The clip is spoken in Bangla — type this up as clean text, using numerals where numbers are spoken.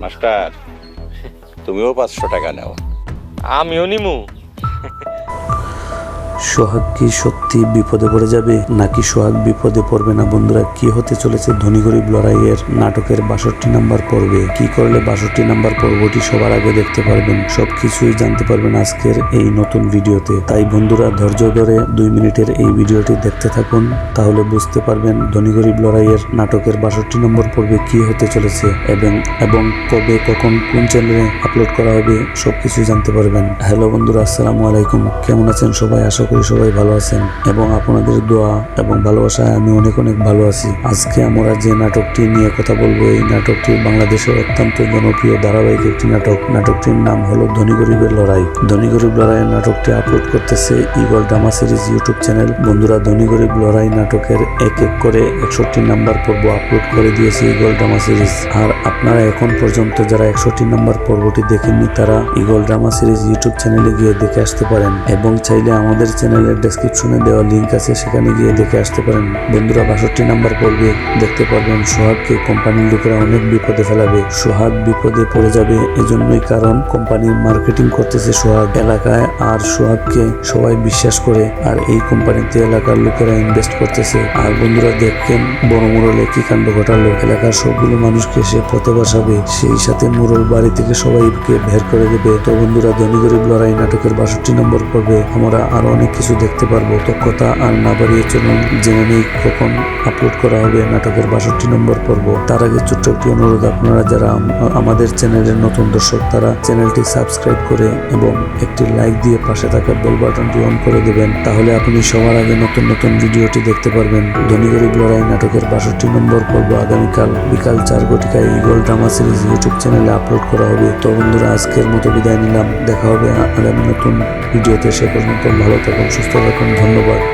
মাস্টার, তুমিও 500 টাকা নাও। আমিও নিমু। সোহাগ কি সত্যি বিপদে পড়ে যাবে নাকি সোহাগ বিপদে পড়বে না? বন্ধুরা, কি হতে চলেছে ধনী গরিব লড়াইয়ের নাটকের 62 নাম্বার পর্বে? কি করলে 62 নাম্বার পর্বটি সবার আগে দেখতে পারবেন? সবকিছুই জানতে পারবেন আজকের এই নতুন ভিডিওতে। তাই বন্ধুরা, ধৈর্য ধরে 2 মিনিটের এই ভিডিওটি দেখতে থাকুন, তাহলে বুঝতে পারবেন ধনী গরিব লড়াইয়ের নাটকের 62 নম্বর পর্বে কি হতে চলেছে এবং কবে, কখন, কোন চ্যানেলে আপলোড করা হবে সবকিছু জানতে পারবেন। হ্যালো বন্ধুরা, আসসালামু আলাইকুম। কেমন আছেন সবাই? আশা করি সবাই ভালো আছেন এবং আপনাদের দোয়া এবং ভালোবাসায় আমি অনেক অনেক ভালো আছি। আজকে আমরা যে নাটকটি নিয়ে কথা বলবো, এই নাটকটি বাংলাদেশের অত্যন্ত জনপ্রিয় ধারাবাহিক একটি নাটক। নাটকটির নাম হলো ধনী গরিবের লড়াই। ধনী গরিব লড়াইয়ের নাটকটি আপলোড করতেছে eagle drama series YouTube channel. বন্ধুরা, ধনী গরিব লড়াই নাটকের এক এক করে 61 নাম্বার পর্ব আপলোড করে দিয়েছে ঈগল ড্রামা সিরিজ। আর আপনারা এখন পর্যন্ত যারা 61 নাম্বার পর্বটি দেখেননি, তারা ঈগল ড্রামা সিরিজ ইউটিউব চ্যানেলে গিয়ে দেখে আসতে পারেন এবং চাইলে আমাদের চ্যানেলের ডেসক্রিপশনে দেওয়া লিঙ্ক আছে, সেখানে গিয়ে দেখে আসতে পারেন। বন্ধুরা, 62 নাম্বার পর্বে দেখতে পারবেন সোহাগকে কোম্পানির লোকেরা অনেক বিপদে ফেলাবে। সোহাগ বিপদে পড়ে যাবে এজন্যই কারণ কোম্পানির মার্কেটিং করতেছে সোহাগ এলাকায়, আর সোহাগকে সবাই বিশ্বাস করে, আর এই কোম্পানিতে এলাকার লোকেরা ইনভেস্ট করতেছে। আর বন্ধুরা, দেখেন বড় মুরল একই কাণ্ড ঘটালো। এলাকার সবগুলো মানুষকে সে পথে বসাবে, সেই সাথে মুরল বাড়ি থেকে সবাইকে বের করে দেবে। তো বন্ধুরা, ধনী গরিব লড়াই নাটকের 62 নম্বর পর্বে আমরা আরো অনেক কিছু দেখতে পারবো। তো কথা আর না বাড়িয়ে চলুন জেনে নেই কখন আপলোড করা হবে নাটকের 62 নম্বর পর্ব। তার আগে ছোট্ট একটি অনুরোধ, আপনারা যারা আমাদের চ্যানেলের নতুন দর্শক, তারা চ্যানেলটি সাবস্ক্রাইব করে এবং একটি লাইক দিয়ে পাশে থাকা বেল বাটনটি অন করে দেবেন, তাহলে আপনি সবার আগে নতুন নতুন ভিডিওটি দেখতে পারবেন। ধনী গরিব লড়াই নাটকের 62 নম্বর পর্ব আগামীকাল বিকাল 4 ঘটিকায় ঈগল ড্রামা সিরিজ ইউটিউব চ্যানেলে আপলোড করা হবে। তো বন্ধুরা, আজকের মতো বিদায় নিলাম। দেখা হবে আগামী নতুন ভিডিওতে। সে পর্যন্ত ভালো থাকুন, সুস্থ থাকুন। ধন্যবাদ।